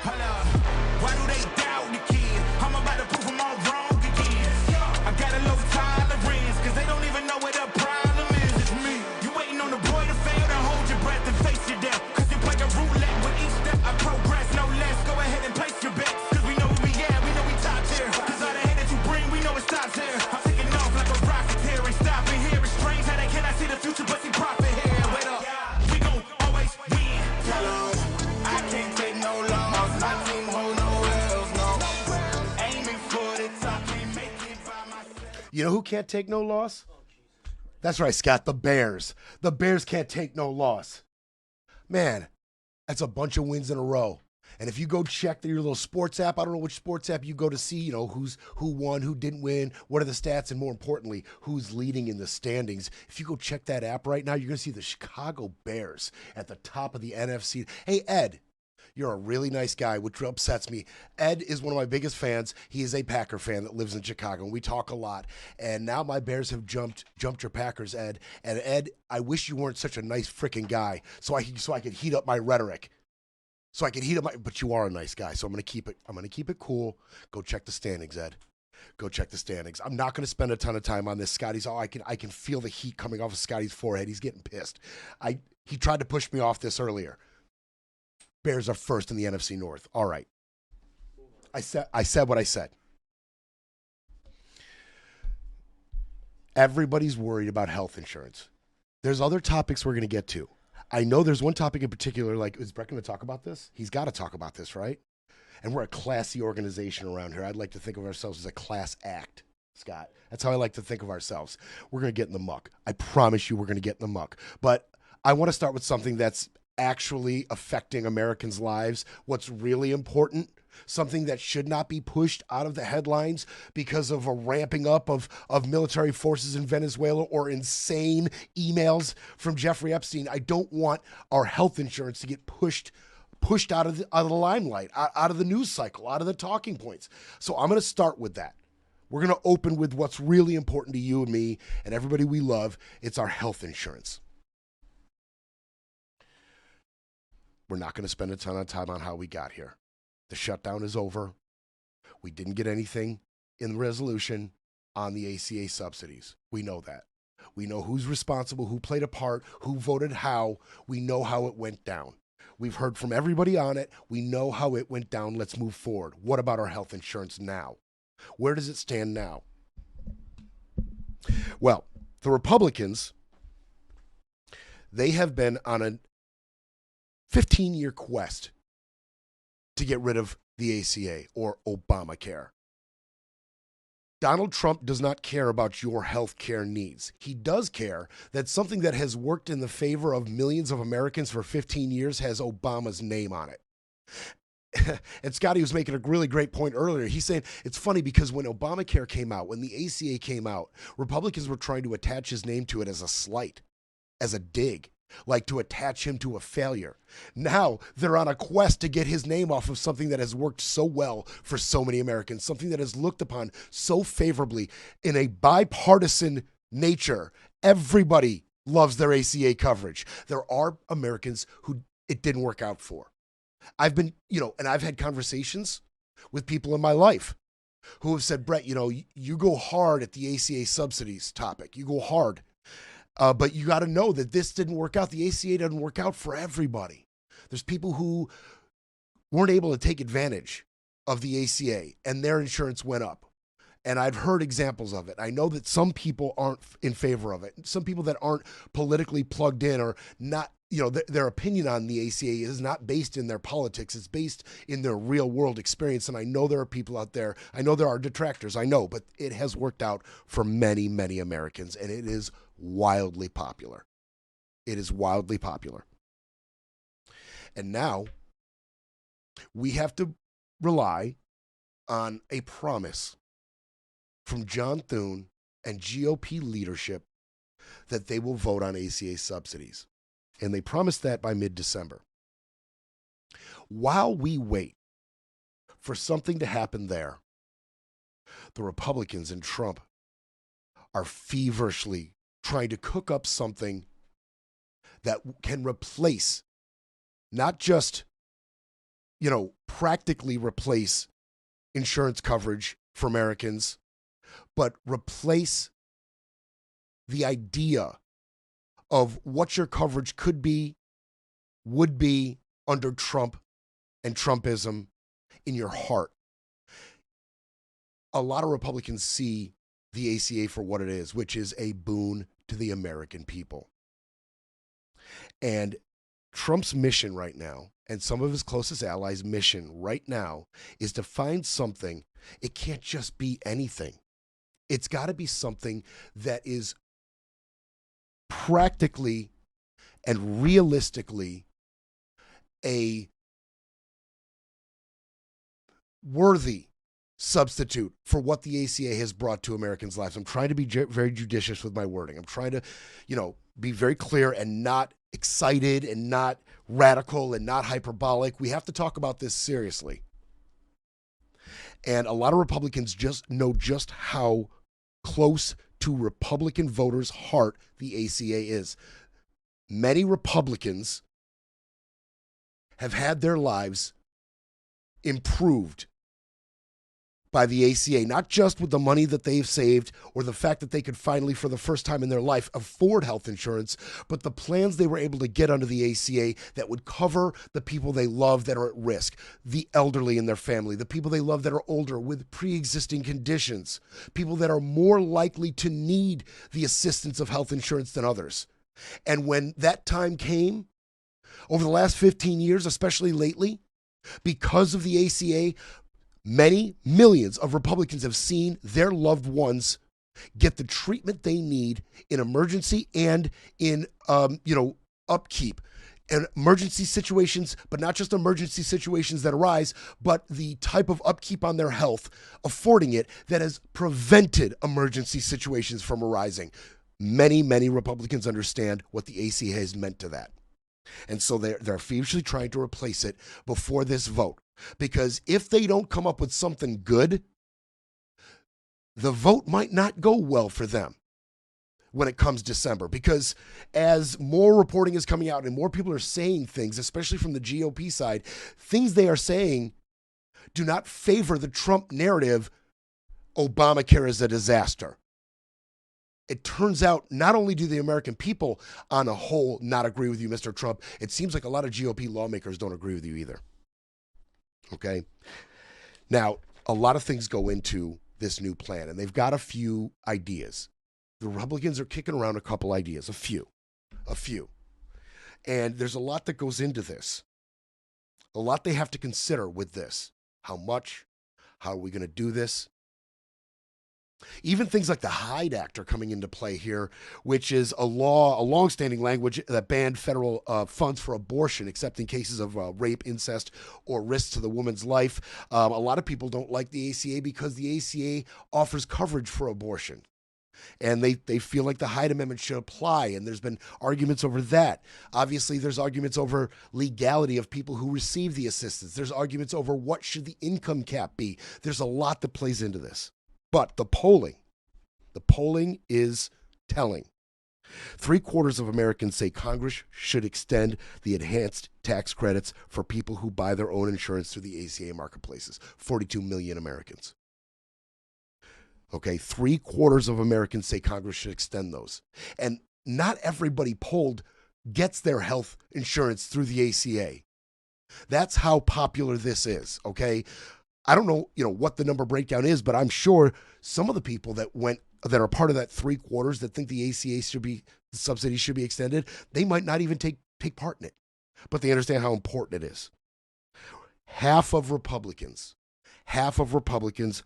Why do they doubt the kid? I'm about to prove them all wrong again. I got a low tolerance, cause they don't even know what the problem is. It's me. You waiting on the boy to fail, then hold your breath and face your death. Cause you play a roulette with each step I progress, no less. Go ahead and place your bets, cause we know who we at, we know we top tier. Cause all the hate that you bring, we know it stops here. I'm taking off like a rocket here, ain't stopping here. It's strange how they cannot see the future, but see profit here. Wait up, we gon' always win. Tell 'em I can't take no loss. My team hold no L's, no. Aiming for the top, can't make it by myself. You know who can't take no loss? That's right, Scott, the Bears. The Bears can't take no loss. Man, that's a bunch of wins in a row. And if you go check your little sports app, I don't know which sports app you go to see, who won, who didn't win, what are the stats, and more importantly, who's leading in the standings. If you go check that app right now, you're going to see the Chicago Bears at the top of the NFC. Hey, Ed, you're a really nice guy, which upsets me. Ed is one of my biggest fans. He is a Packer fan that lives in Chicago, and we talk a lot. And now my Bears have jumped your Packers, Ed. And Ed, I wish you weren't such a nice freaking guy, so I could heat up my rhetoric. But you are a nice guy, so I'm gonna keep it cool. Go check the standings, Ed. Go check the standings. I'm not gonna spend a ton of time on this. Scotty's I can feel the heat coming off of Scotty's forehead. He's getting pissed. He tried to push me off this earlier. Bears are first in the NFC North. All right. I said what I said. Everybody's worried about health insurance. There's other topics we're gonna get to. I know there's one topic in particular, like, is Brett going to talk about this? He's got to talk about this, right? And we're a classy organization around here. I'd like to think of ourselves as a class act, Scott. That's how I like to think of ourselves. We're going to get in the muck. I promise you we're going to get in the muck. But I want to start with something that's actually affecting Americans' lives, what's really important, something that should not be pushed out of the headlines because of a ramping up of military forces in Venezuela or insane emails from Jeffrey Epstein. I don't want our health insurance to get pushed out of the limelight, out of the news cycle, out of the talking points. So I'm going to start with that. We're going to open with what's really important to you and me and everybody we love. It's our health insurance. We're not going to spend a ton of time on how we got here. The shutdown is over. We didn't get anything in the resolution on the ACA subsidies. We know that. We know who's responsible, who played a part, who voted how. We know how it went down. We've heard from everybody on it. We know how it went down. Let's move forward. What about our health insurance now? Where does it stand now? Well, the Republicans, they have been on a 15-year quest to get rid of the ACA or Obamacare. Donald Trump does not care about your health care needs. He does care that something that has worked in the favor of millions of Americans for 15 years has Obama's name on it. And Scotty was making a really great point earlier. He's saying it's funny because when Obamacare came out, when the ACA came out, Republicans were trying to attach his name to it as a slight, as a dig, like to attach him to a failure. Now they're on a quest to get his name off of something that has worked so well for so many Americans, something that is looked upon so favorably in a bipartisan nature. Everybody loves their ACA coverage. There are Americans who it didn't work out for. I've been, and I've had conversations with people in my life who have said, Brett, you go hard at the ACA subsidies topic. You go hard. But you got to know that this didn't work out. The ACA doesn't work out for everybody. There's people who weren't able to take advantage of the ACA and their insurance went up. And I've heard examples of it. I know that some people aren't in favor of it. Some people that aren't politically plugged in or not, their opinion on the ACA is not based in their politics. It's based in their real world experience. And I know there are people out there. I know there are detractors. I know, but it has worked out for many, many Americans. And it is wildly popular. It is wildly popular. And now we have to rely on a promise from John Thune and GOP leadership that they will vote on ACA subsidies. And they promised that by mid-December. While we wait for something to happen there, the Republicans and Trump are feverishly trying to cook up something that can replace not just practically replace insurance coverage for Americans, but replace the idea of what your coverage could be, would be under Trump and Trumpism in your heart. A lot of Republicans see the ACA for what it is, which is a boon to the American people. And Trump's mission right now, and some of his closest allies' mission right now, is to find something. It can't just be anything. It's got to be something that is practically and realistically a worthy substitute for what the ACA has brought to Americans' lives. I'm trying to be very judicious with my wording. I'm trying to, be very clear and not excited and not radical and not hyperbolic. We have to talk about this seriously. And a lot of Republicans just know just how close to Republican voters' heart the ACA is. Many Republicans have had their lives improved by the ACA, not just with the money that they've saved or the fact that they could finally, for the first time in their life, afford health insurance, but the plans they were able to get under the ACA that would cover the people they love that are at risk, the elderly in their family, the people they love that are older with pre-existing conditions, people that are more likely to need the assistance of health insurance than others. And when that time came, over the last 15 years, especially lately, because of the ACA, many millions of Republicans have seen their loved ones get the treatment they need in emergency and in, upkeep and emergency situations, but not just emergency situations that arise, but the type of upkeep on their health, affording it, that has prevented emergency situations from arising. Many, many Republicans understand what the ACA has meant to that. And so they're feverishly trying to replace it before this vote. Because if they don't come up with something good, the vote might not go well for them when it comes December. Because as more reporting is coming out and more people are saying things, especially from the GOP side, things they are saying do not favor the Trump narrative. Obamacare is a disaster. It turns out not only do the American people on a whole not agree with you, Mr. Trump, it seems like a lot of GOP lawmakers don't agree with you either. Okay? Now, a lot of things go into this new plan, and they've got a few ideas. The Republicans are kicking around a couple ideas, a few. And there's a lot that goes into this. A lot they have to consider with this. How much? How are we going to do this? Even things like the Hyde Act are coming into play here, which is a longstanding language that banned federal funds for abortion, except in cases of rape, incest, or risk to the woman's life. A lot of people don't like the ACA because the ACA offers coverage for abortion. And they feel like the Hyde Amendment should apply, and there's been arguments over that. Obviously, there's arguments over legality of people who receive the assistance. There's arguments over what should the income cap be. There's a lot that plays into this. But the polling is telling. 3/4 of Americans say Congress should extend the enhanced tax credits for people who buy their own insurance through the ACA marketplaces. 42 million Americans. Okay, 3/4 of Americans say Congress should extend those. And not everybody polled gets their health insurance through the ACA. That's how popular this is, okay? I don't know, what the number breakdown is, but I'm sure some of the people that are part of that 3/4 that think the ACA the subsidy should be extended, they might not even take part in it, but they understand how important it is. Half of Republicans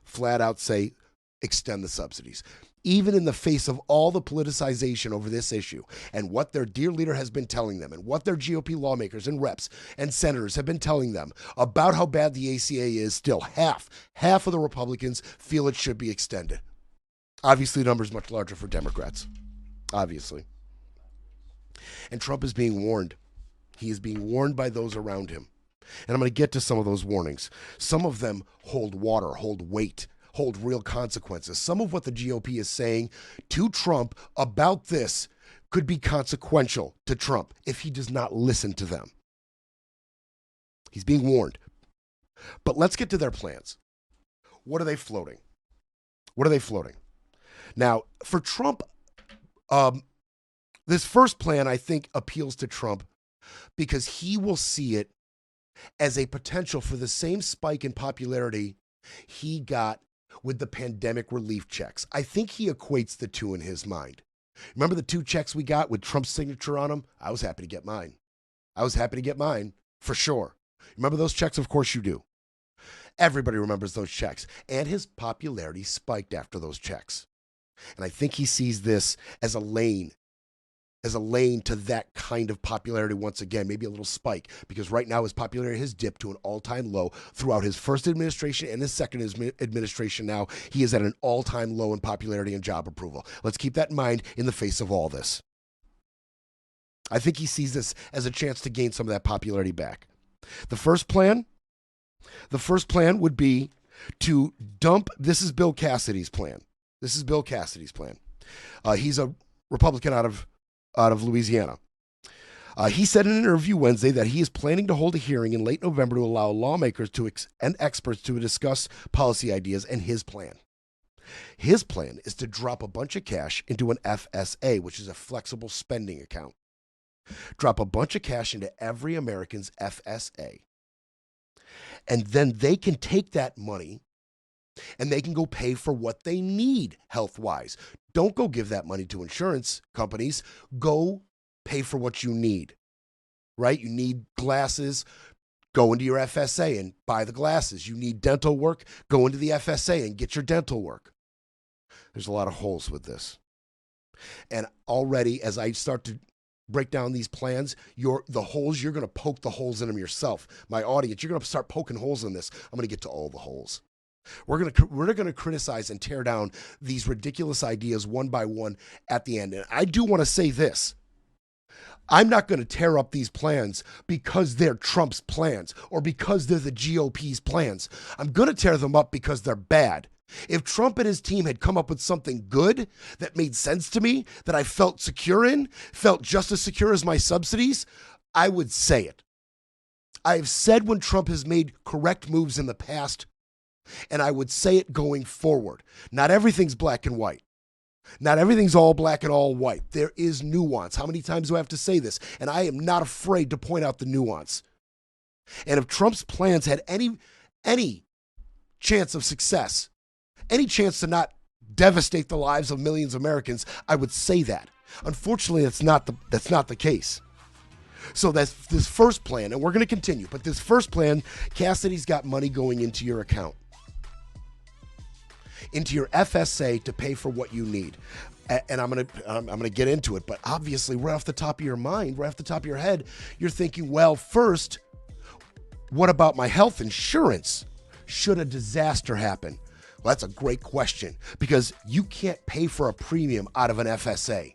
flat out say extend the subsidies, even in the face of all the politicization over this issue and what their dear leader has been telling them and what their GOP lawmakers and reps and senators have been telling them about how bad the ACA is. Still, half of the Republicans feel it should be extended. Obviously, the number is much larger for Democrats, obviously. And Trump is being warned. He is being warned by those around him. And I'm going to get to some of those warnings. Some of them hold water, hold weight, hold real consequences. Some of what the GOP is saying to Trump about this could be consequential to Trump if he does not listen to them. He's being warned. But let's get to their plans. What are they floating? What are they floating? Now, for Trump, this first plan, I think, appeals to Trump because he will see it as a potential for the same spike in popularity he got with the pandemic relief checks. I think he equates the two in his mind. Remember the 2 checks we got with Trump's signature on them? I was happy to get mine. For sure. Remember those checks? Of course you do. Everybody remembers those checks. And his popularity spiked after those checks. And I think he sees this as a lane to that kind of popularity once again, maybe a little spike, because right now his popularity has dipped to an all-time low throughout his first administration and his second administration. Now he is at an all-time low in popularity and job approval. Let's keep that in mind in the face of all this. I think he sees this as a chance to gain some of that popularity back. The first plan would be to dump, this is Bill Cassidy's plan. He's a Republican out of Louisiana. He said in an interview Wednesday that he is planning to hold a hearing in late November to allow lawmakers and experts to discuss policy ideas and his plan. His plan is to drop a bunch of cash into an FSA, which is a flexible spending account. Drop a bunch of cash into every American's FSA. And then they can take that money and they can go pay for what they need health-wise. Don't go give that money to insurance companies. Go pay for what you need, right? You need glasses, go into your FSA and buy the glasses. You need dental work, go into the FSA and get your dental work. There's a lot of holes with this. And already, as I start to break down these plans, the holes, you're going to poke the holes in them yourself. My audience, you're going to start poking holes in this. I'm going to get to all the holes. We're going to criticize and tear down these ridiculous ideas one by one at the end. And I do want to say this. I'm not going to tear up these plans because they're Trump's plans or because they're the GOP's plans. I'm going to tear them up because they're bad. If Trump and his team had come up with something good that made sense to me, that I felt secure in, felt just as secure as my subsidies, I would say it. I've said when Trump has made correct moves in the past, and I would say it going forward. Not everything's black and white. Not everything's all black and all white. There is nuance. How many times do I have to say this? And I am not afraid to point out the nuance. And if Trump's plans had any chance of success, any chance to not devastate the lives of millions of Americans, I would say that. Unfortunately, that's not the case. So that's this first plan, and we're going to continue. But this first plan, Cassidy's got money going into your account, into your FSA to pay for what you need. And I'm gonna get into it. But obviously, right off the top of your mind, right off the top of your head, you're thinking, well, first, what about my health insurance? Should a disaster happen? Well, that's a great question because you can't pay for a premium out of an FSA.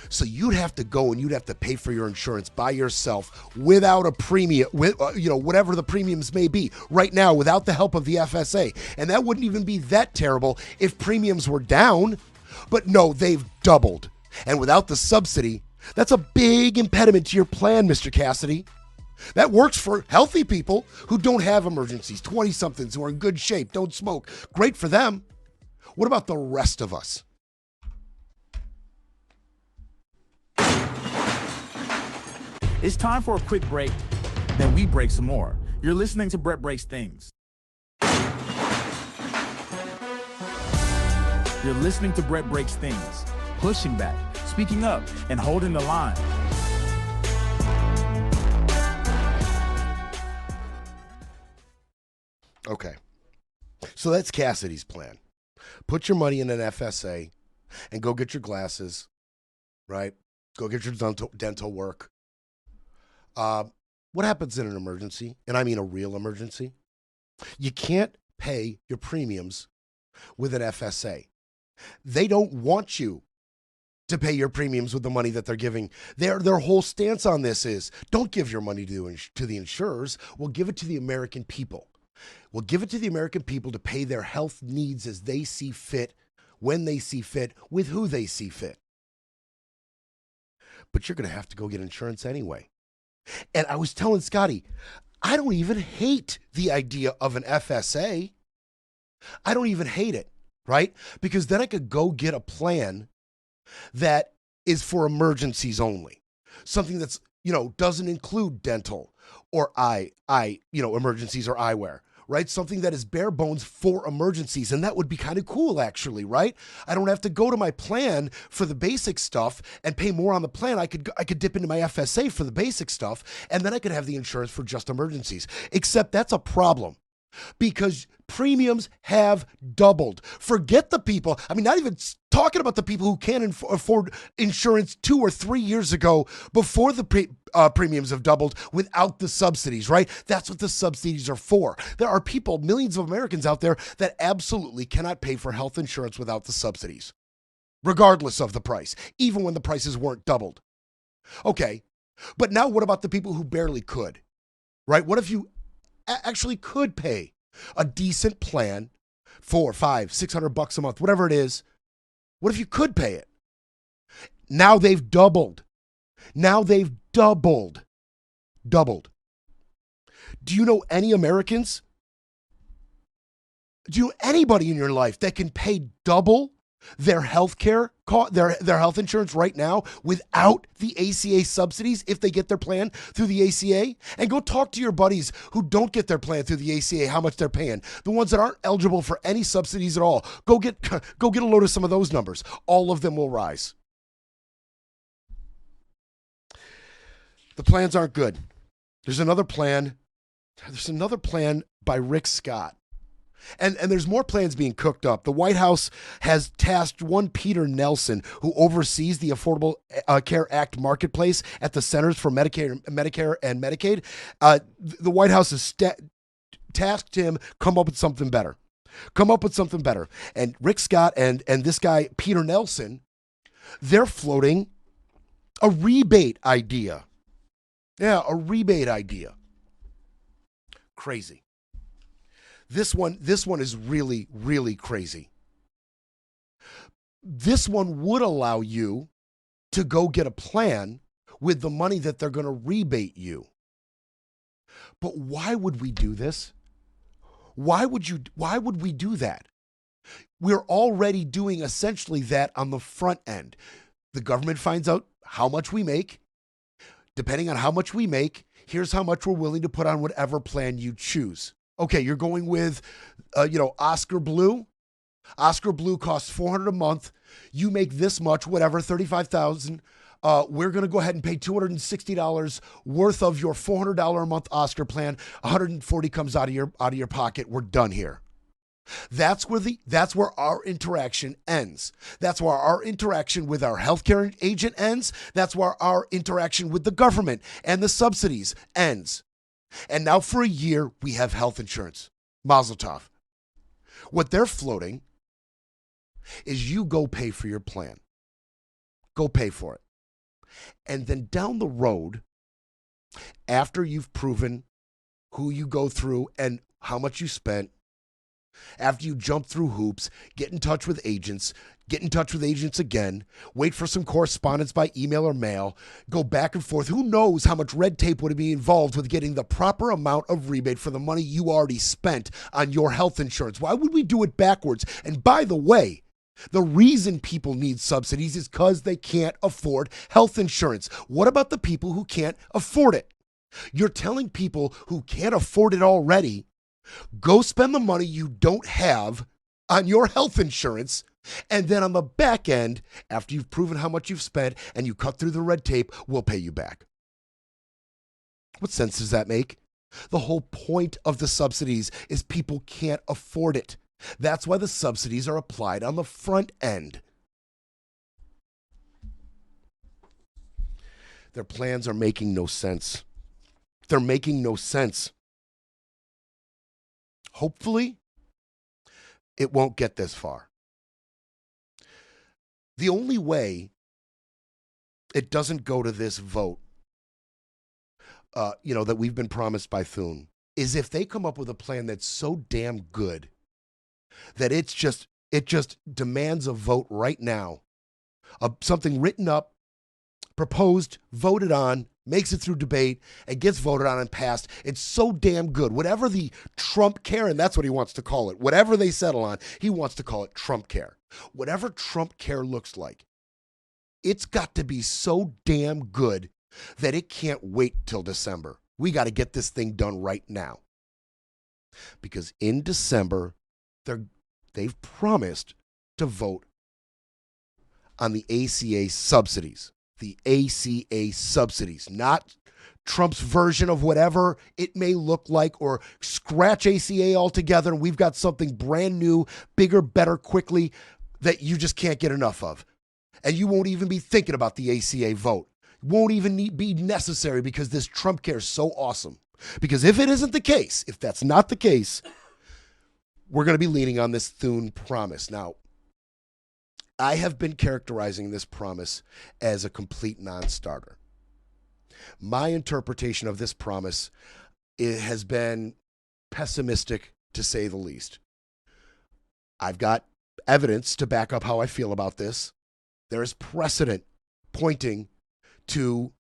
So you'd have to go and you'd have to pay for your insurance by yourself without a premium, whatever the premiums may be right now without the help of the FSA. And that wouldn't even be that terrible if premiums were down. But no, they've doubled. And without the subsidy, that's a big impediment to your plan, Mr. Cassidy. That works for healthy people who don't have emergencies, 20-somethings who are in good shape, don't smoke. Great for them. What about the rest of us? It's time for a quick break, then we break some more. You're listening to Brett Breaks Things. You're listening to Brett Breaks Things, pushing back, speaking up, and holding the line. Okay. So that's Cassidy's plan. Put your money in an FSA and go get your glasses, right? Go get your dental work. What happens in an emergency? And I mean a real emergency. You can't pay your premiums with an FSA. They don't want you to pay your premiums with the money that they're giving. Their whole stance on this is don't give your money to the insurers. We'll give it to the American people. We'll give it to the American people to pay their health needs as they see fit, when they see fit, with who they see fit. But you're going to have to go get insurance anyway. And I was telling Scotty, I don't even hate the idea of an FSA. I don't even hate it, right? Because then I could go get a plan that is for emergencies only. Something that's, doesn't include dental or emergencies or eyewear, right? Something that is bare bones for emergencies. And that would be kind of cool, actually, right? I don't have to go to my plan for the basic stuff and pay more on the plan. I could dip into my FSA for the basic stuff, and then I could have the insurance for just emergencies. Except that's a problem, because premiums have doubled. Forget the people. I mean, not even talking about the people who can't afford insurance 2 or 3 years ago before the premiums have doubled without the subsidies, right? That's what the subsidies are for. There are people, millions of Americans out there, that absolutely cannot pay for health insurance without the subsidies, regardless of the price, even when the prices weren't doubled. Okay, but now what about the people who barely could, right? What if you actually could pay a decent plan, $400, $500, $600 a month, whatever it is? What if you could pay it? Now they've doubled. Doubled. Do you know any Americans? Do you know anybody in your life that can pay double their health care, their health insurance right now without the ACA subsidies if they get their plan through the ACA? And go talk to your buddies who don't get their plan through the ACA, how much they're paying. The ones that aren't eligible for any subsidies at all. Go get a load of some of those numbers. All of them will rise. The plans aren't good. There's another plan by Rick Scott. And there's more plans being cooked up. The White House has tasked one Peter Nelson, who oversees the Affordable Care Act marketplace at the Centers for Medicare and Medicaid. The White House has tasked him come up with something better. And Rick Scott and this guy, Peter Nelson, they're floating a rebate idea. Yeah, a rebate idea. Crazy. This one is really, really crazy. This one would allow you to go get a plan with the money that they're going to rebate you. But why would we do this? Why would we do that? We're already doing essentially that on the front end. The government finds out how much we make. Depending on how much we make, here's how much we're willing to put on whatever plan you choose. Okay, you're going with, Oscar Blue. Oscar Blue costs $400 a month. You make this much, whatever, $35,000. We're going to go ahead and pay $260 worth of your $400 a month Oscar plan. $140 comes out of your pocket. We're done here. That's where our interaction ends. That's where our interaction with our healthcare agent ends. That's where our interaction with the government and the subsidies ends. And now for a year, we have health insurance. Mazel tov. What they're floating is you go pay for your plan. Go pay for it. And then down the road, after you've proven who you go through and how much you spent, after you jump through hoops, get in touch with agents again, wait for some correspondence by email or mail, go back and forth. Who knows how much red tape would be involved with getting the proper amount of rebate for the money you already spent on your health insurance? Why would we do it backwards? And by the way, the reason people need subsidies is because they can't afford health insurance. What about the people who can't afford it? You're telling people who can't afford it already, go spend the money you don't have on your health insurance, and then on the back end, after you've proven how much you've spent and you cut through the red tape, we'll pay you back. What sense does that make? The whole point of the subsidies is people can't afford it. That's why the subsidies are applied on the front end. Their plans are making no sense. They're making no sense. Hopefully, it won't get this far. The only way it doesn't go to this vote, that we've been promised by Thune, is if they come up with a plan that's so damn good that it just demands a vote right now, something written up, proposed, voted on, makes it through debate, and gets voted on and passed. It's so damn good. Whatever the Trump care, and that's what he wants to call it, whatever they settle on, he wants to call it Trump care. Whatever Trump care looks like, it's got to be so damn good that it can't wait till December. We got to get this thing done right now. Because in December, they've promised to vote on the ACA subsidies. The ACA subsidies, not Trump's version of whatever it may look like, or scratch ACA altogether and we've got something brand new, bigger, better, quickly that you just can't get enough of. And you won't even be thinking about the ACA vote. Won't even be necessary because this Trump care is so awesome. Because if it isn't the case, if that's not the case, we're going to be leaning on this Thune promise. Now, I have been characterizing this promise as a complete non-starter. My interpretation of this promise, it has been pessimistic to say the least. I've got evidence to back up how I feel about this. There is precedent pointing to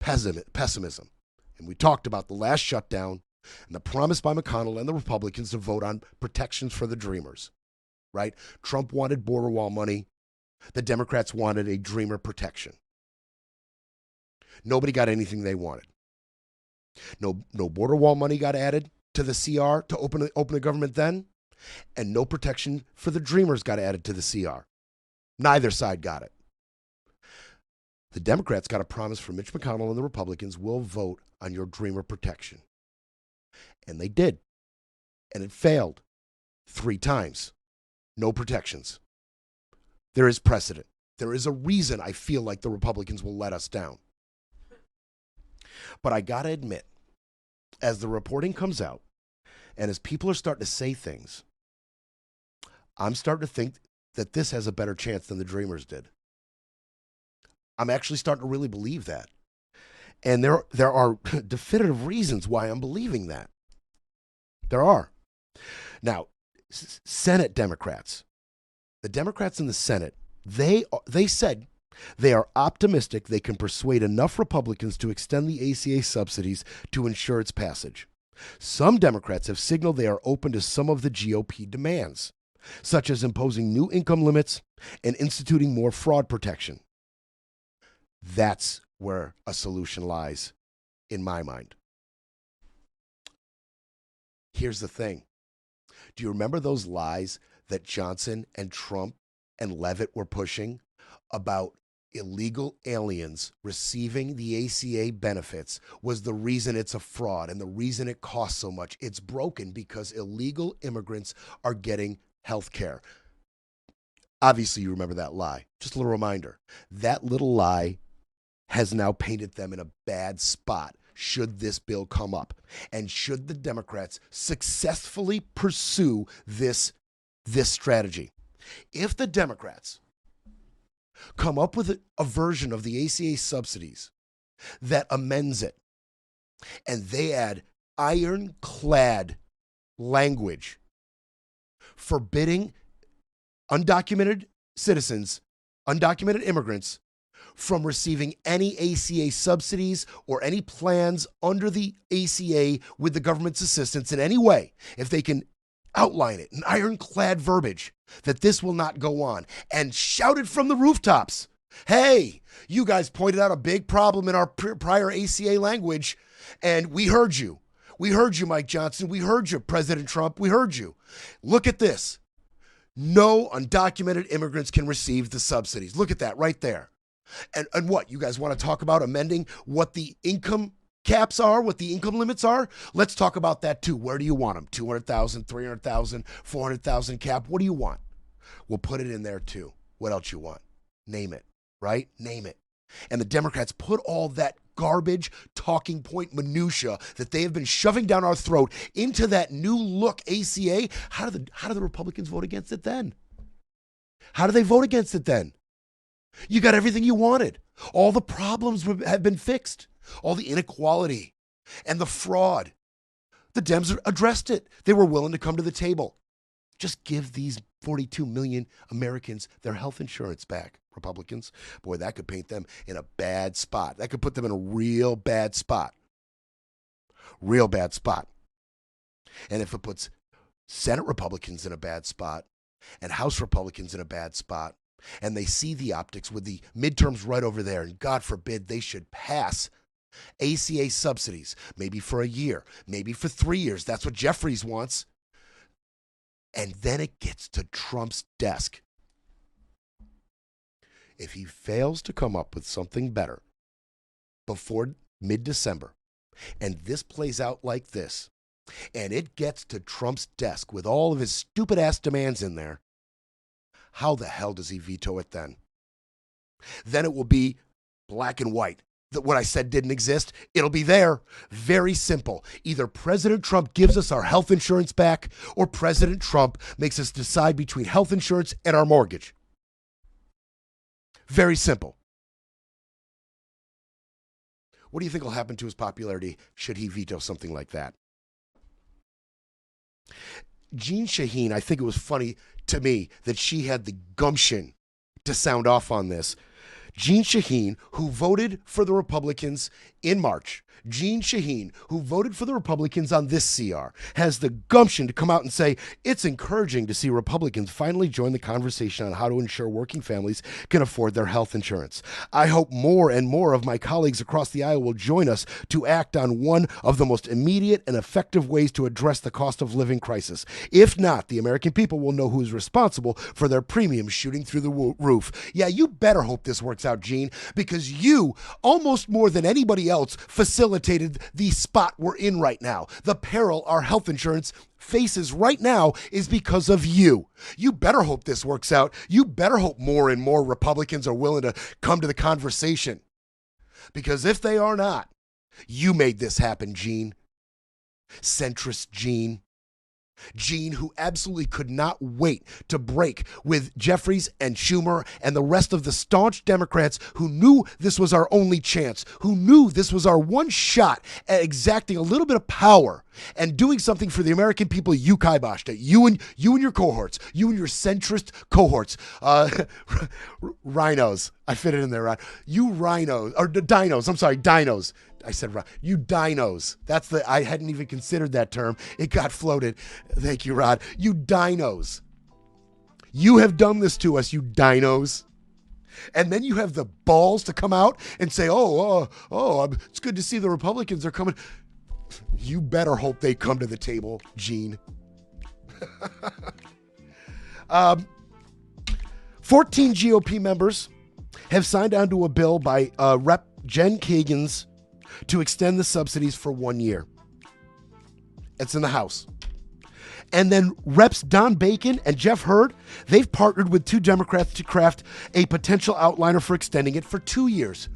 pessimism. And we talked about the last shutdown and the promise by McConnell and the Republicans to vote on protections for the dreamers, right? Trump wanted border wall money. The Democrats wanted a dreamer protection. Nobody got anything they wanted. No border wall money got added to the CR to open the government then, and no protection for the dreamers got added to the CR. Neither side got it. The Democrats got a promise from Mitch McConnell and the Republicans will vote on your dreamer protection. And they did. And it failed 3 times. No protections. There is precedent. There is a reason I feel like the Republicans will let us down. But I got to admit, as the reporting comes out, and as people are starting to say things, I'm starting to think that this has a better chance than the Dreamers did. I'm actually starting to really believe that. And there are definitive reasons why I'm believing that. There are. Now, Senate Democrats, the Democrats in the Senate, they said they are optimistic they can persuade enough Republicans to extend the ACA subsidies to ensure its passage. Some Democrats have signaled they are open to some of the GOP demands, such as imposing new income limits and instituting more fraud protection. That's where a solution lies, in my mind. Here's the thing. Do you remember those lies that Johnson and Trump and Leavitt were pushing about illegal aliens receiving the ACA benefits was the reason it's a fraud and the reason it costs so much? It's broken because illegal immigrants are getting health care. Obviously, you remember that lie. Just a little reminder. That little lie has now painted them in a bad spot should this bill come up. And should the Democrats successfully pursue this strategy. If the Democrats come up with a version of the ACA subsidies that amends it, and they add ironclad language forbidding undocumented citizens, undocumented immigrants from receiving any ACA subsidies or any plans under the ACA with the government's assistance in any way, if they can outline it in ironclad verbiage that this will not go on, and shout it from the rooftops. Hey, you guys pointed out a big problem in our prior ACA language, and we heard you. We heard you, Mike Johnson. We heard you, President Trump. We heard you. Look at this. No undocumented immigrants can receive the subsidies. Look at that right there. And what? You guys want to talk about amending what the income caps are, what the income limits are? Let's talk about that too. Where do you want them? 200,000, 300,000, 400,000 cap? What do you want? We'll put it in there too. What else you want? Name it, right? Name it. And the Democrats put all that garbage talking point minutia that they have been shoving down our throat into that new look ACA. How do the Republicans vote against it then? How do they vote against it then? You got everything you wanted. All the problems have been fixed. All the inequality and the fraud. The Dems addressed it. They were willing to come to the table. Just give these 42 million Americans their health insurance back, Republicans. Boy, that could paint them in a bad spot. That could put them in a real bad spot. Real bad spot. And if it puts Senate Republicans in a bad spot and House Republicans in a bad spot, and they see the optics with the midterms right over there, and God forbid they should pass ACA subsidies, maybe for a year, maybe for 3 years. That's what Jeffries wants. And then it gets to Trump's desk. If he fails to come up with something better before mid-December, and this plays out like this, and it gets to Trump's desk with all of his stupid-ass demands in there, how the hell does he veto it then? Then it will be black and white. That what I said didn't exist, it'll be there. Very simple. Either President Trump gives us our health insurance back, or President Trump makes us decide between health insurance and our mortgage. Very simple. What do you think will happen to his popularity should he veto something like that? Jeanne Shaheen, I think it was funny to me that she had the gumption to sound off on this. Jeanne Shaheen, who voted for the Republicans in March, Jeanne Shaheen, who voted for the Republicans on this CR, has the gumption to come out and say, it's encouraging to see Republicans finally join the conversation on how to ensure working families can afford their health insurance. I hope more and more of my colleagues across the aisle will join us to act on one of the most immediate and effective ways to address the cost of living crisis. If not, the American people will know who is responsible for their premiums shooting through the roof. Yeah, you better hope this works out, Jeanne, because you, almost more than anybody else, facilitated the spot we're in right now. The peril our health insurance faces right now is because of you. You better hope this works out. You better hope more and more Republicans are willing to come to the conversation. Because if they are not, you made this happen, Jeanne. Centrist Jeanne. Jeanne, who absolutely could not wait to break with Jeffries and Schumer and the rest of the staunch Democrats who knew this was our only chance, who knew this was our one shot at exacting a little bit of power and doing something for the American people. You kiboshed it. You and your cohorts, you and your centrist cohorts, rhinos. I fit it in there, Rod. You rhinos, or dinos. I'm sorry, dinos. I said, you dinos. I hadn't even considered that term. It got floated. Thank you, Rod. You dinos. You have done this to us, you dinos. And then you have the balls to come out and say, it's good to see the Republicans are coming. You better hope they come to the table, Jeanne. 14 GOP members have signed on to a bill by Rep. Jen Kagan's to extend the subsidies for 1 year. It's in the House. And then Reps Don Bacon and Jeff Hurd, they've partnered with 2 Democrats to craft a potential outliner for extending it for 2 years.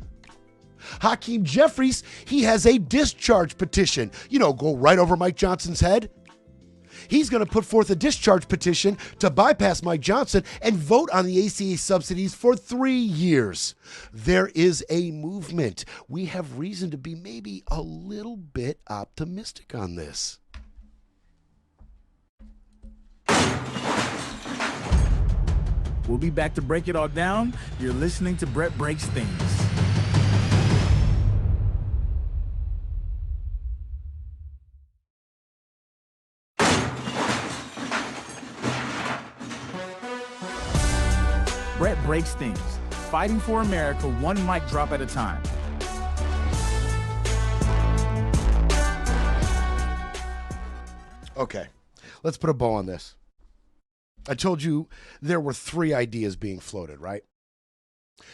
Hakeem Jeffries, he has a discharge petition. Go right over Mike Johnson's head. He's going to put forth a discharge petition to bypass Mike Johnson and vote on the ACA subsidies for 3 years. There is a movement. We have reason to be maybe a little bit optimistic on this. We'll be back to break it all down. You're listening to Brett Breaks Things. Brett Breaks Things, fighting for America one mic drop at a time. Okay, let's put a bow on this. I told you there were 3 ideas being floated, right?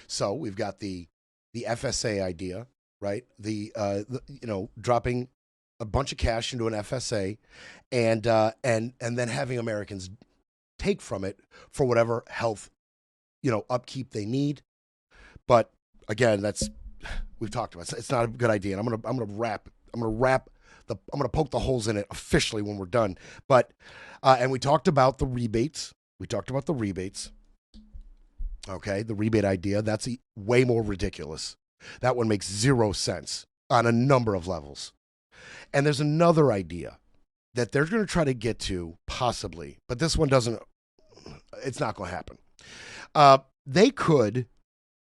So we've got the FSA idea, right? The dropping a bunch of cash into an FSA and then having Americans take from it for whatever health upkeep they need. But again, we've talked about it. It's not a good idea. And I'm gonna poke the holes in it officially when we're done. But and we talked about the rebates. Okay, the rebate idea, that's way more ridiculous. That one makes 0 sense on a number of levels. And there's another idea that they're going to try to get to, possibly, but this one doesn't, it's not going to happen. They could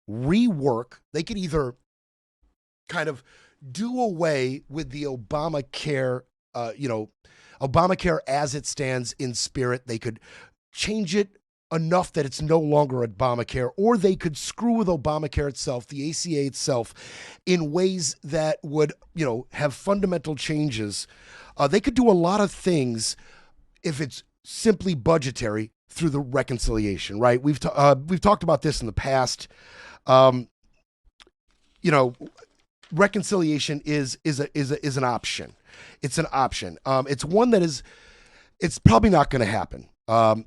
rework, they could either kind of do away with the Obamacare, Obamacare as it stands in spirit. They could change it enough that it's no longer Obamacare, or they could screw with Obamacare itself, the ACA itself, in ways that would, have fundamental changes. They could do a lot of things if it's simply budgetary through the reconciliation, right? We've talked about this in the past. Reconciliation is an option. It's an option. It's one that it's probably not going to happen.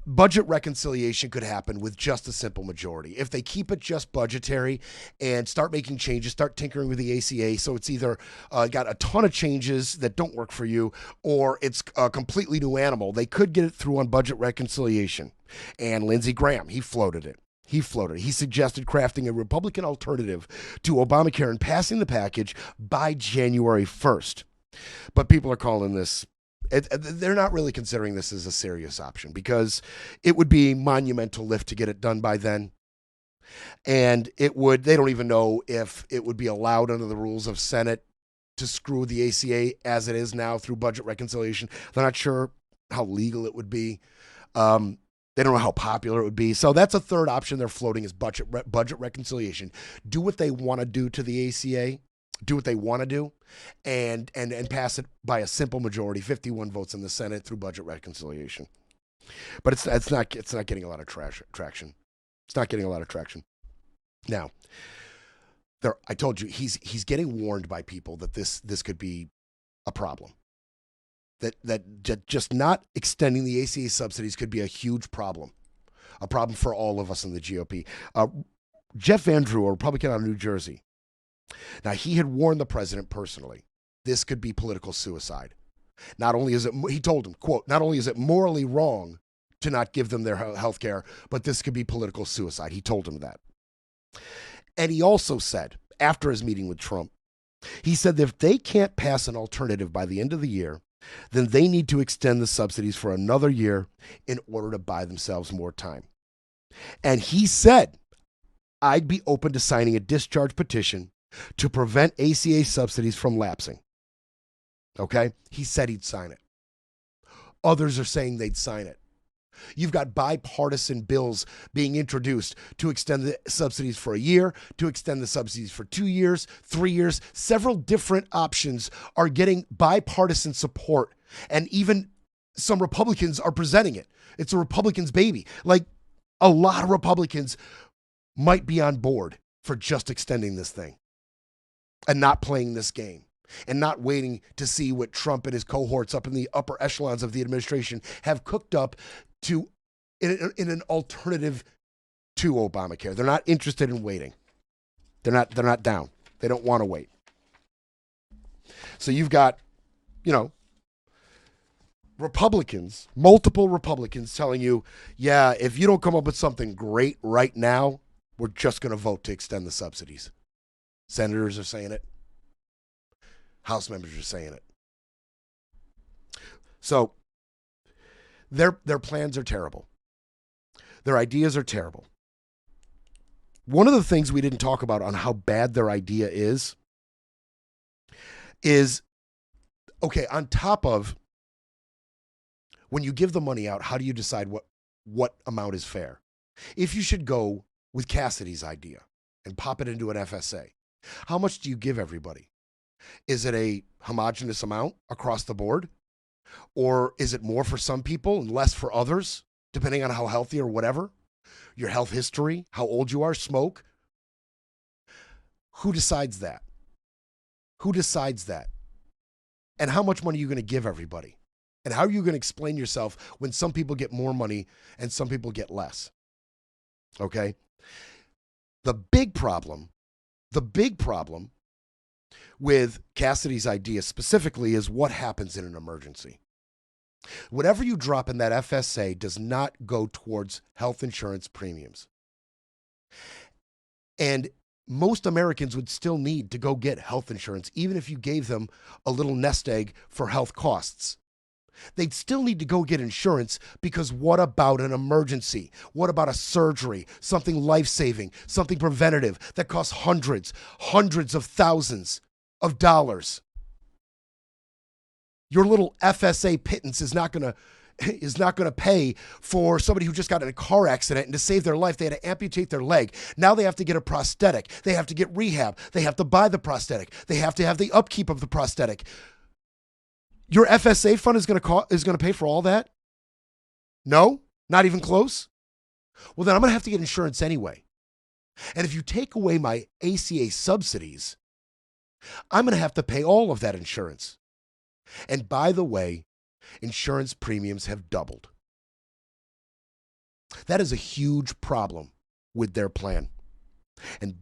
Budget reconciliation could happen with just a simple majority. If they keep it just budgetary and start making changes, start tinkering with the ACA, so it's either got a ton of changes that don't work for you, or it's a completely new animal, they could get it through on budget reconciliation. And Lindsey Graham, he floated it. He suggested crafting a Republican alternative to Obamacare and passing the package by January 1st. But people are calling this, they're not really considering this as a serious option, because it would be a monumental lift to get it done by then. And they don't even know if it would be allowed under the rules of Senate to screw the ACA as it is now through budget reconciliation. They're not sure how legal it would be. They don't know how popular it would be. So that's a third option they're floating, is budget reconciliation. Do what they want to do to the ACA, do what they want to do, and pass it by a simple majority, 51 votes in the Senate, through budget reconciliation. But it's not getting a lot of traction. It's not getting a lot of traction. Now, I told you he's getting warned by people that this could be a problem. That just not extending the ACA subsidies could be a huge problem, a problem for all of us in the GOP. Jeff Van Drew, a Republican out of New Jersey, now he had warned the president personally, this could be political suicide. Not only is it, he told him, quote, not only is it morally wrong to not give them their health care, but this could be political suicide. He told him that. And he also said, after his meeting with Trump, he said that if they can't pass an alternative by the end of the year, then they need to extend the subsidies for another year in order to buy themselves more time. And he said, I'd be open to signing a discharge petition to prevent ACA subsidies from lapsing. Okay? He said he'd sign it. Others are saying they'd sign it. You've got bipartisan bills being introduced to extend the subsidies for a year, to extend the subsidies for 2 years, 3 years. Several different options are getting bipartisan support, and even some Republicans are presenting it. It's a Republican's baby. Like, a lot of Republicans might be on board for just extending this thing and not playing this game and not waiting to see what Trump and his cohorts up in the upper echelons of the administration have cooked up to in an alternative to Obamacare. They're not interested in waiting. They're not down. They don't want to wait. So you've got, Republicans, multiple Republicans telling you, yeah, if you don't come up with something great right now, we're just going to vote to extend the subsidies. Senators are saying it. House members are saying it. So their plans are terrible. Their ideas are terrible. One of the things we didn't talk about on how bad their idea is, okay, on top of, when you give the money out, how do you decide what amount is fair? If you should go with Cassidy's idea and pop it into an FSA, how much do you give everybody? Is it a homogeneous amount across the board? Or is it more for some people and less for others, depending on how healthy or whatever? Your health history, how old you are, smoke? Who decides that? Who decides that? And how much money are you going to give everybody? And how are you going to explain yourself when some people get more money and some people get less? Okay? The big problem with Cassidy's idea specifically is what happens in an emergency. Whatever you drop in that FSA does not go towards health insurance premiums. And most Americans would still need to go get health insurance, even if you gave them a little nest egg for health costs. they'd still need to go get insurance, because what about an emergency? What about a surgery, something life-saving, something preventative that costs hundreds of thousands of dollars? Your little FSA pittance is not going to pay for somebody who just got in a car accident, and to save their life, they had to amputate their leg. Now they have to get a prosthetic. They have to get rehab. They have to buy the prosthetic. They have to have the upkeep of the prosthetic. Your FSA fund is going to pay for all that? No? Not even close? Well, then I'm going to have to get insurance anyway. And if you take away my ACA subsidies, I'm going to have to pay all of that insurance. And by the way, insurance premiums have doubled. That is a huge problem with their plan. And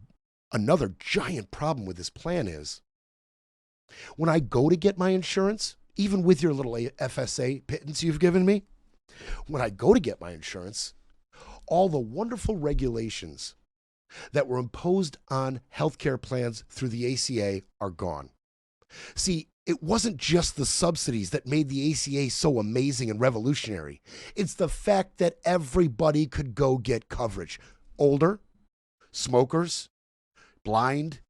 another giant problem with this plan is, when I go to get my insurance, even with your little FSA pittance you've given me, when I go to get my insurance, all the wonderful regulations that were imposed on healthcare plans through the ACA are gone. See, it wasn't just the subsidies that made the ACA so amazing and revolutionary. It's the fact that everybody could go get coverage. Older, smokers, blind,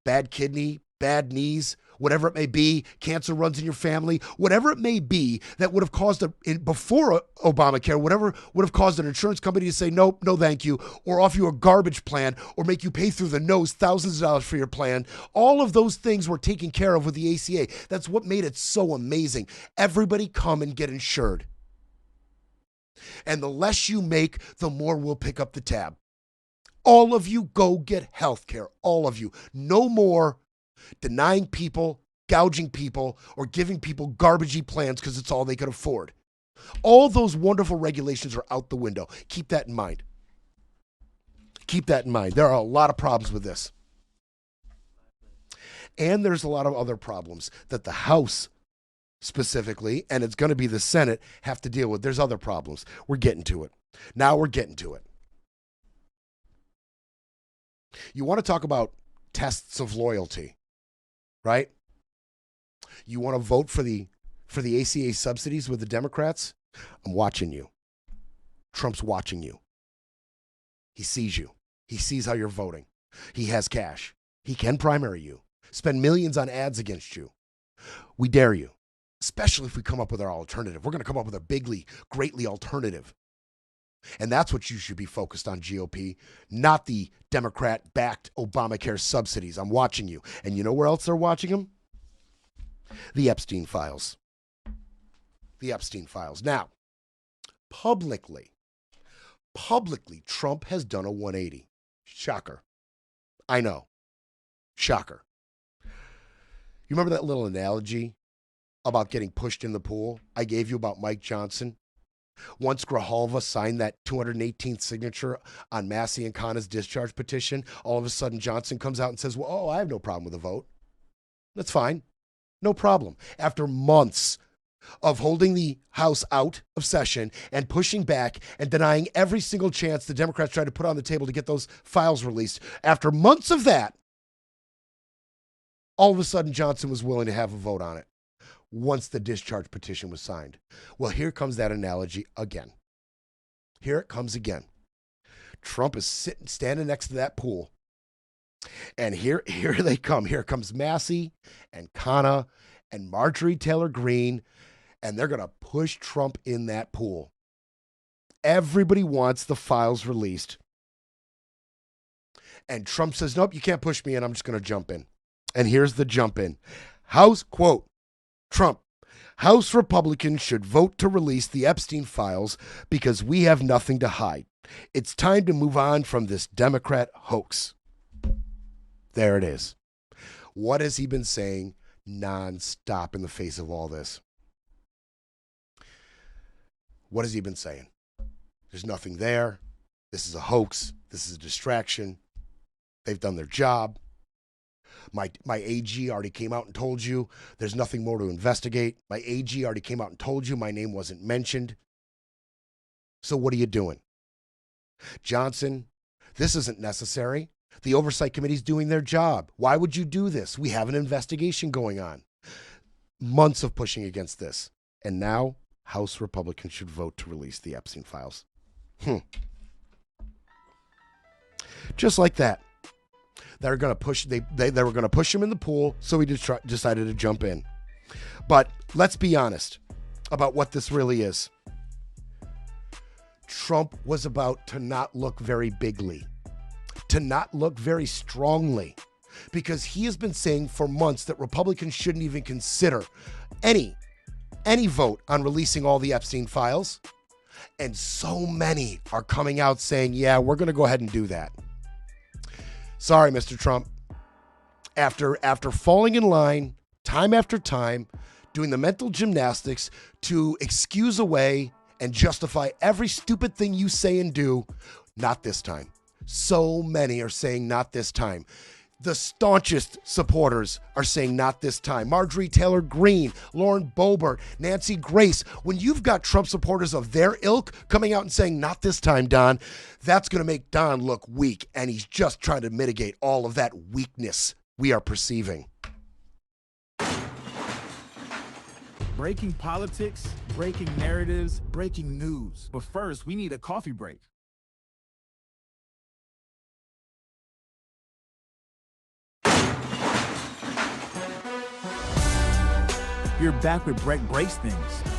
bad kidney, bad knees, whatever it may be, cancer runs in your family, whatever it may be that would have caused, before Obamacare, whatever would have caused an insurance company to say, nope, no thank you, or offer you a garbage plan, or make you pay through the nose thousands of dollars for your plan. All of those things were taken care of with the ACA. That's what made it so amazing. Everybody come and get insured. And the less you make, the more we'll pick up the tab. All of you go get health care. All of you. No more denying people, gouging people, or giving people garbagey plans because it's all they could afford. All those wonderful regulations are out the window. Keep that in mind. Keep that in mind. There are a lot of problems with this. And there's a lot of other problems that the House specifically, and it's going to be the Senate, have to deal with. There's other problems. We're getting to it. Now we're getting to it. You want to talk about tests of loyalty, right? You want to vote for the ACA subsidies with the Democrats? I'm watching you. Trump's watching you. He sees you. He sees how you're voting. He has cash. He can primary you, spend millions on ads against you. We dare you, especially if we come up with our alternative. We're going to come up with a greatly alternative. And that's what you should be focused on, GOP, not the Democrat-backed Obamacare subsidies. I'm watching you. And you know where else they're watching them? The Epstein files. The Epstein files. Now, publicly, Trump has done a 180. Shocker. I know. Shocker. You remember that little analogy about getting pushed in the pool I gave you about Mike Johnson? Once Grijalva signed that 218th signature on Massey and Khanna's discharge petition, all of a sudden Johnson comes out and says, well, I have no problem with the vote. That's fine. No problem. After months of holding the House out of session and pushing back and denying every single chance the Democrats tried to put on the table to get those files released, after months of that, all of a sudden Johnson was willing to have a vote on it once the discharge petition was signed. Well, here comes that analogy again. Here it comes again. Trump is standing next to that pool. And here they come. Here comes Massey and Khanna and Marjorie Taylor Greene, and they're going to push Trump in that pool. Everybody wants the files released. And Trump says, nope, you can't push me in. I'm just going to jump in. And here's the jump in. House, quote, Trump, House Republicans should vote to release the Epstein files because we have nothing to hide. It's time to move on from this Democrat hoax. There it is. What has he been saying nonstop in the face of all this? What has he been saying? There's nothing there. This is a hoax. This is a distraction. They've done their job. My AG already came out and told you there's nothing more to investigate. My AG already came out and told you my name wasn't mentioned. So what are you doing? Johnson, this isn't necessary. The Oversight Committee's doing their job. Why would you do this? We have an investigation going on. Months of pushing against this. And now House Republicans should vote to release the Epstein files. Just like that. They're going to push. They were going to push him in the pool, so he decided to jump in. But let's be honest about what this really is. Trump was about to not look very bigly, to not look very strongly, because he has been saying for months that Republicans shouldn't even consider any vote on releasing all the Epstein files. And so many are coming out saying, yeah, we're going to go ahead and do that. Sorry, Mr. Trump. After falling in line time after time, doing the mental gymnastics to excuse away and justify every stupid thing you say and do, not this time. So many are saying not this time. The staunchest supporters are saying not this time. Marjorie Taylor Greene, Lauren Boebert, Nancy Grace. When you've got Trump supporters of their ilk coming out and saying not this time, Don, that's going to make Don look weak. And he's just trying to mitigate all of that weakness we are perceiving. Breaking politics, breaking narratives, breaking news. But first, we need a coffee break. You're back with Breck Breaks Things,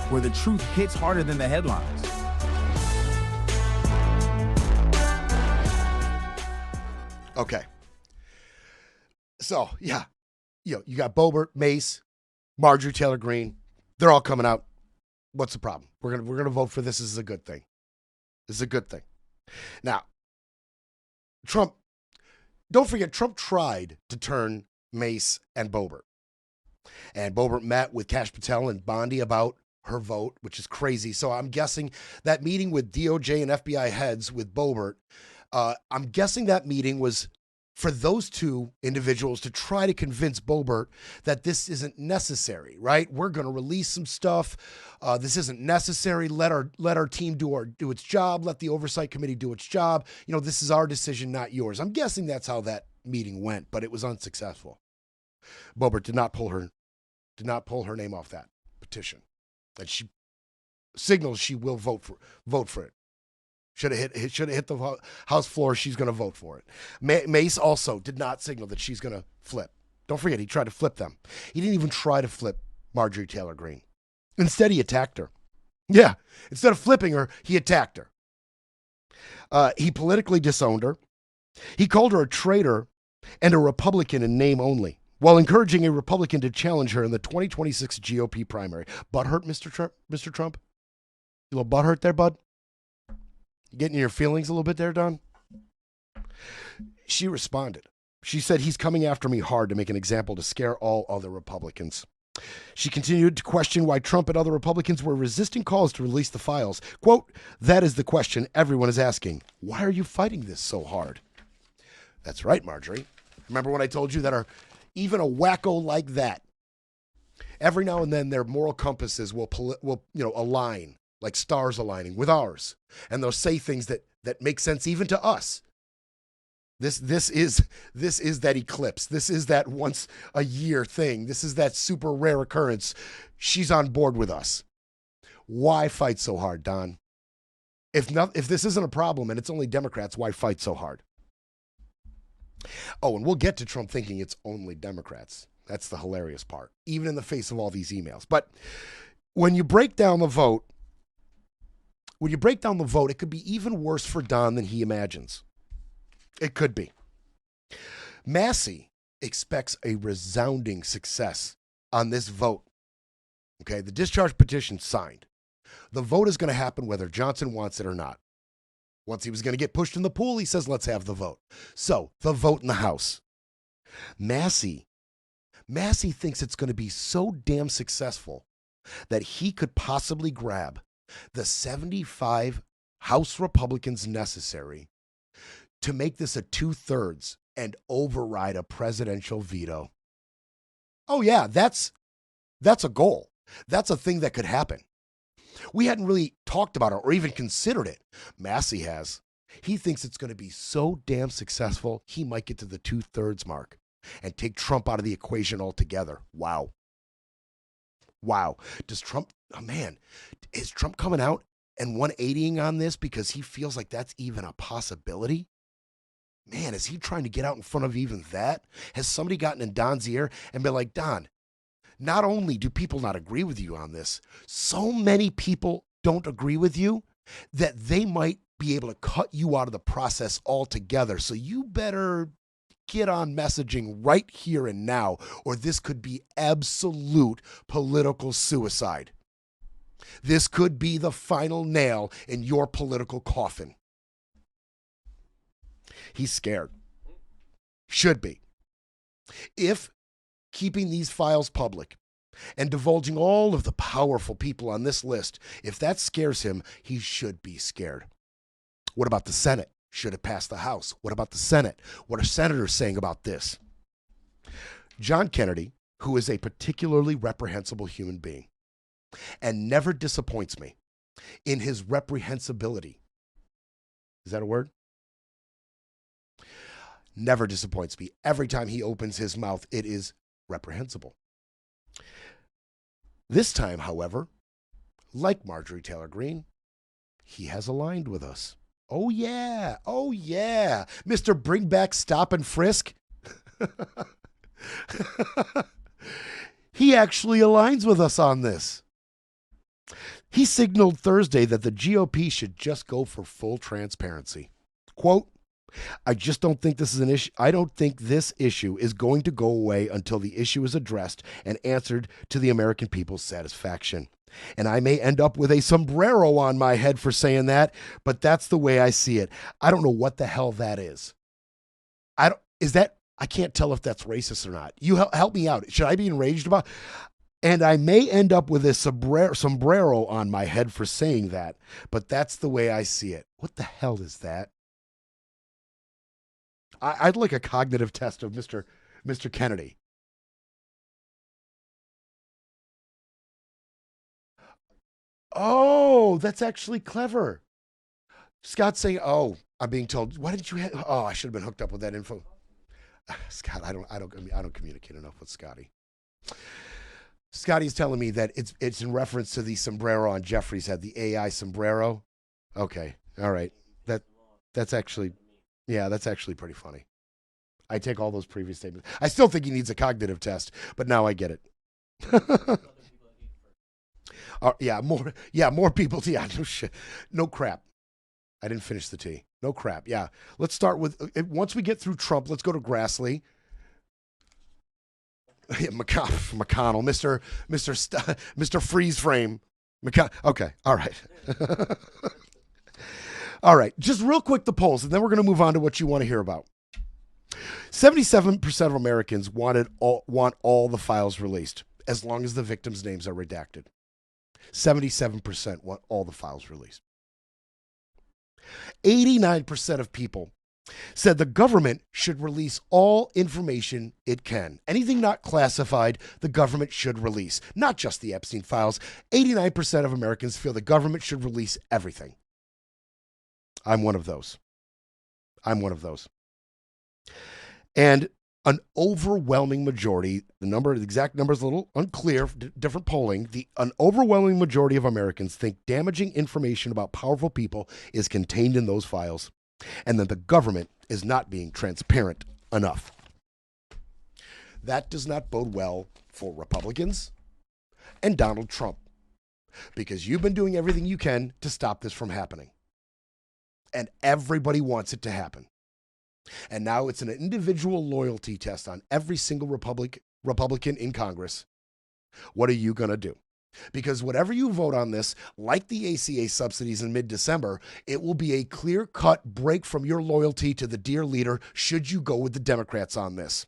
where the truth hits harder than the headlines. Okay. So, yeah. You got Boebert, Mace, Marjorie Taylor Greene. They're all coming out. What's the problem? We're gonna vote for this. This is a good thing. This is a good thing. Now, Trump, don't forget, Trump tried to turn Mace and Boebert. And Boebert met with Kash Patel and Bondi about her vote, which is crazy. So I'm guessing that meeting with DOJ and FBI heads with Boebert, I'm guessing that meeting was for those two individuals to try to convince Boebert that this isn't necessary, right? We're going to release some stuff. This isn't necessary. Let our team do its job. Let the oversight committee do its job. This is our decision, not yours. I'm guessing that's how that meeting went, but it was unsuccessful. Boebert did not pull her name off that petition, and she signals she will vote for it. Should have hit the House floor. She's going to vote for it. Mace also did not signal that she's going to flip. Don't forget, he tried to flip them. He didn't even try to flip Marjorie Taylor Greene. Instead, he attacked her. Yeah, instead of flipping her, he attacked her. He politically disowned her. He called her a traitor and a Republican in name only, while encouraging a Republican to challenge her in the 2026 GOP primary. Butthurt, Mr. Trump? You little butthurt there, bud? You getting your feelings a little bit there, Don? She responded. She said, he's coming after me hard to make an example to scare all other Republicans. She continued to question why Trump and other Republicans were resisting calls to release the files. Quote, that is the question everyone is asking. Why are you fighting this so hard? That's right, Marjorie. Remember when I told you that even a wacko like that, every now and then their moral compasses will align, like stars aligning with ours, and they'll say things that make sense even to us. This is that eclipse. This is that once a year thing. This is that super rare occurrence. She's on board with us. Why fight so hard, Don? If this isn't a problem and it's only Democrats, why fight so hard? Oh, and we'll get to Trump thinking it's only Democrats. That's the hilarious part, even in the face of all these emails. But when you break down the vote, it could be even worse for Don than he imagines. It could be. Massey expects a resounding success on this vote. Okay, the discharge petition signed. The vote is going to happen whether Johnson wants it or not. Once he was going to get pushed in the pool, he says, let's have the vote. So, the vote in the House. Massey thinks it's going to be so damn successful that he could possibly grab the 75 House Republicans necessary to make this a 2/3 and override a presidential veto. Oh yeah, that's a goal. That's a thing that could happen. We hadn't really talked about it or even considered it. Massey has. He thinks it's going to be so damn successful, he might get to the 2/3 mark and take Trump out of the equation altogether. Wow. Wow. Does Trump, oh man, is Trump coming out and 180ing on this because he feels like that's even a possibility? Man, is he trying to get out in front of even that? Has somebody gotten in Don's ear and been like, Don, not only do people not agree with you on this, so many people don't agree with you that they might be able to cut you out of the process altogether. So you better get on messaging right here and now, or this could be absolute political suicide. This could be the final nail in your political coffin. He's scared. Should be. If keeping these files public and divulging all of the powerful people on this list, if that scares him, he should be scared. What about the Senate? Should it pass the House? What about the Senate? What are senators saying about this? John Kennedy, who is a particularly reprehensible human being and never disappoints me in his reprehensibility. Is that a word? Never disappoints me. Every time he opens his mouth, it is reprehensible. This time, however, like Marjorie Taylor Greene, he has aligned with us. Oh, yeah. Oh, yeah. Mr. Bring Back Stop and Frisk. He actually aligns with us on this. He signaled Thursday that the GOP should just go for full transparency. Quote, I just don't think this is an issue. I don't think this issue is going to go away until the issue is addressed and answered to the American people's satisfaction. And I may end up with a sombrero on my head for saying that, but that's the way I see it. I don't know what the hell that is. I can't tell if that's racist or not. You help me out. Should I be enraged about? And I may end up with a sombrero on my head for saying that, but that's the way I see it. What the hell is that? I'd like a cognitive test of Mr. Kennedy. Oh, that's actually clever. Scott's saying, "Oh, I'm being told. Why didn't you? Oh, I should have been hooked up with that info." Scott, I don't communicate enough with Scotty. Scotty's telling me that it's in reference to the sombrero on Jeffrey's head, the AI sombrero. Okay, all right. That's actually pretty funny. I take all those previous statements. I still think he needs a cognitive test, but now I get it. More people. Yeah, no shit. No crap. I didn't finish the tea. No crap. Yeah. Let's start with, once we get through Trump, let's go to Grassley. McConnell, Mr. Freeze Frame. Okay. All right. All right. Just real quick, the polls, and then we're going to move on to what you want to hear about. 77% of Americans want all the files released, as long as the victims' names are redacted. 77% want all the files released. 89% of people said the government should release all information it can. Anything not classified, the government should release. Not just the Epstein files. 89% of Americans feel the government should release everything. I'm one of those. And an overwhelming majority, the exact number is a little unclear, different polling, an overwhelming majority of Americans think damaging information about powerful people is contained in those files, and that the government is not being transparent enough. That does not bode well for Republicans and Donald Trump, because you've been doing everything you can to stop this from happening. And everybody wants it to happen. And now it's an individual loyalty test on every single Republican in Congress. What are you going to do? Because whatever you vote on this, like the ACA subsidies in mid-December, it will be a clear-cut break from your loyalty to the dear leader should you go with the Democrats on this.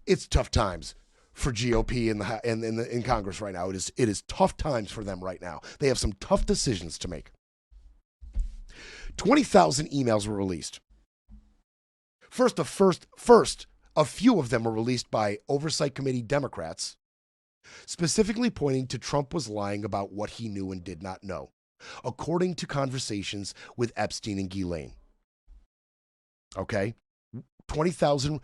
It's tough times for GOP in Congress right now. It is tough times for them right now. They have some tough decisions to make. 20,000 emails were released. First, a few of them were released by Oversight Committee Democrats, specifically pointing to Trump was lying about what he knew and did not know, according to conversations with Epstein and Ghislaine. Okay? 20,000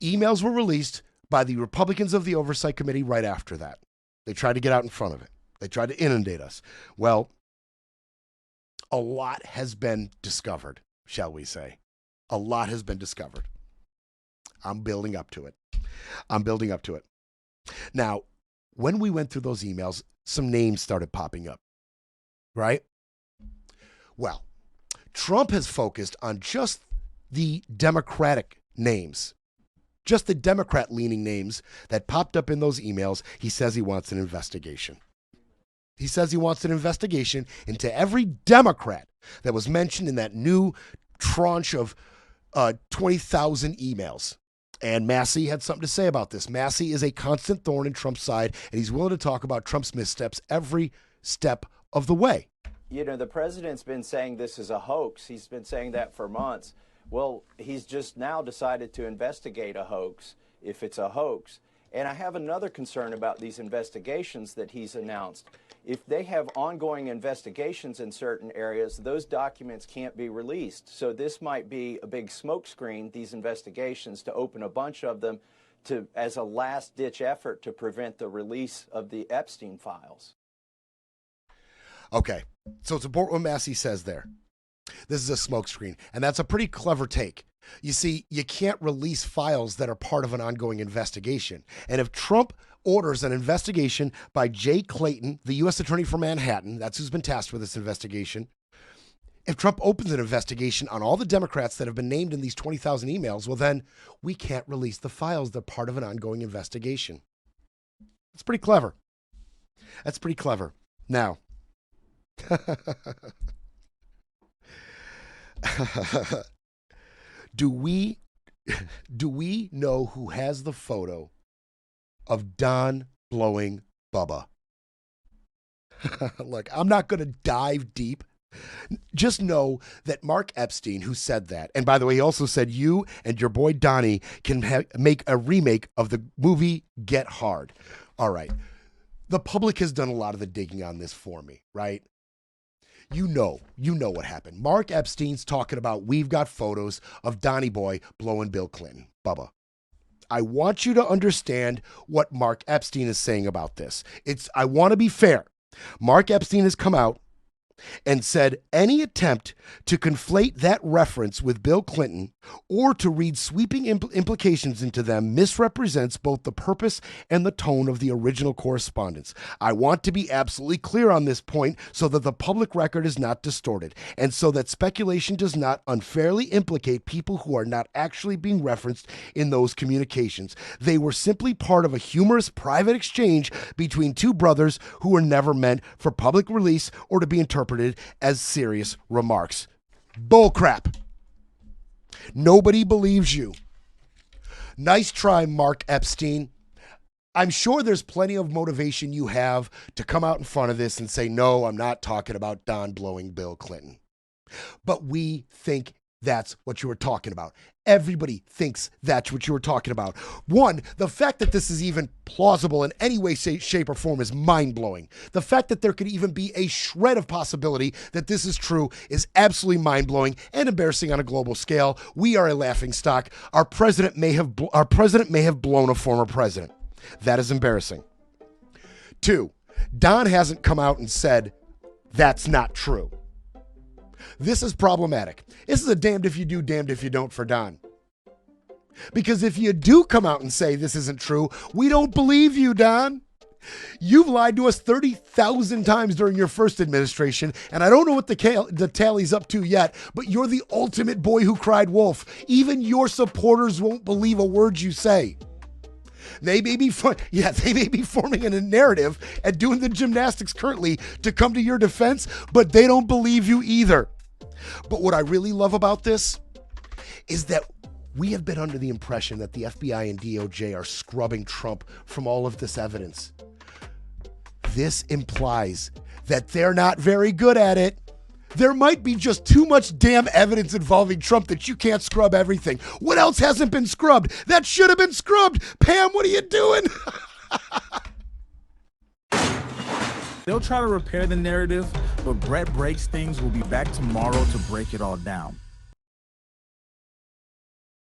emails were released by the Republicans of the Oversight Committee right after that. They tried to get out in front of it. They tried to inundate us. Well, a lot has been discovered, shall we say. A lot has been discovered. I'm building up to it. Now, when we went through those emails, some names started popping up, right? Well, Trump has focused on just the Democratic names, just the Democrat-leaning names that popped up in those emails. He says he wants an investigation. He says he wants an investigation into every Democrat that was mentioned in that new tranche of 20,000 emails. And Massey had something to say about this. Massey is a constant thorn in Trump's side, and he's willing to talk about Trump's missteps every step of the way. You know, the president's been saying this is a hoax. He's been saying that for months. Well, he's just now decided to investigate a hoax, if it's a hoax. And I have another concern about these investigations that he's announced. If they have ongoing investigations in certain areas, those documents can't be released. So this might be a big smokescreen, these investigations, to open a bunch of them as a last-ditch effort to prevent the release of the Epstein files. Okay, so it's important what Massey says there. This is a smokescreen, and that's a pretty clever take. You see, you can't release files that are part of an ongoing investigation. And if Trump orders an investigation by Jay Clayton, the U.S. Attorney for Manhattan, that's who's been tasked with this investigation. If Trump opens an investigation on all the Democrats that have been named in these 20,000 emails, well, then we can't release the files. They're part of an ongoing investigation. That's pretty clever. That's pretty clever. Now, do we know who has the photo of Don blowing Bubba? Look, I'm not going to dive deep. Just know that Mark Epstein, who said that, and by the way, he also said you and your boy Donnie can make a remake of the movie Get Hard. All right. The public has done a lot of the digging on this for me, right? You know what happened. Mark Epstein's talking about we've got photos of Donnie Boy blowing Bill Clinton, Bubba. I want you to understand what Mark Epstein is saying about this. I want to be fair. Mark Epstein has come out and said any attempt to conflate that reference with Bill Clinton or to read sweeping implications into them misrepresents both the purpose and the tone of the original correspondence. I want to be absolutely clear on this point so that the public record is not distorted and so that speculation does not unfairly implicate people who are not actually being referenced in those communications. They were simply part of a humorous private exchange between two brothers who were never meant for public release or to be interpreted as serious remarks. Bullcrap. Nobody believes you. Nice try, Mark Epstein. I'm sure there's plenty of motivation you have to come out in front of this and say, no, I'm not talking about Don blowing Bill Clinton. But we think that's what you were talking about. Everybody thinks that's what you were talking about. One, the fact that this is even plausible in any way, shape, or form is mind-blowing. The fact that there could even be a shred of possibility that this is true is absolutely mind-blowing and embarrassing on a global scale. We are a laughingstock. Our president may have blown a former president. That is embarrassing. Two, Don hasn't come out and said that's not true. This is problematic. This is a damned if you do, damned if you don't for Don. Because if you do come out and say this isn't true, we don't believe you, Don. You've lied to us 30,000 times during your first administration, and I don't know what the tally's up to yet, but you're the ultimate boy who cried wolf. Even your supporters won't believe a word you say. They may be forming a narrative and doing the gymnastics currently to come to your defense, but they don't believe you either. But what I really love about this is that we have been under the impression that the FBI and DOJ are scrubbing Trump from all of this evidence. This implies that they're not very good at it. There might be just too much damn evidence involving Trump that you can't scrub everything. What else hasn't been scrubbed? That should have been scrubbed. Pam, what are you doing? They'll try to repair the narrative, but Brett Breaks Things will be back tomorrow to break it all down.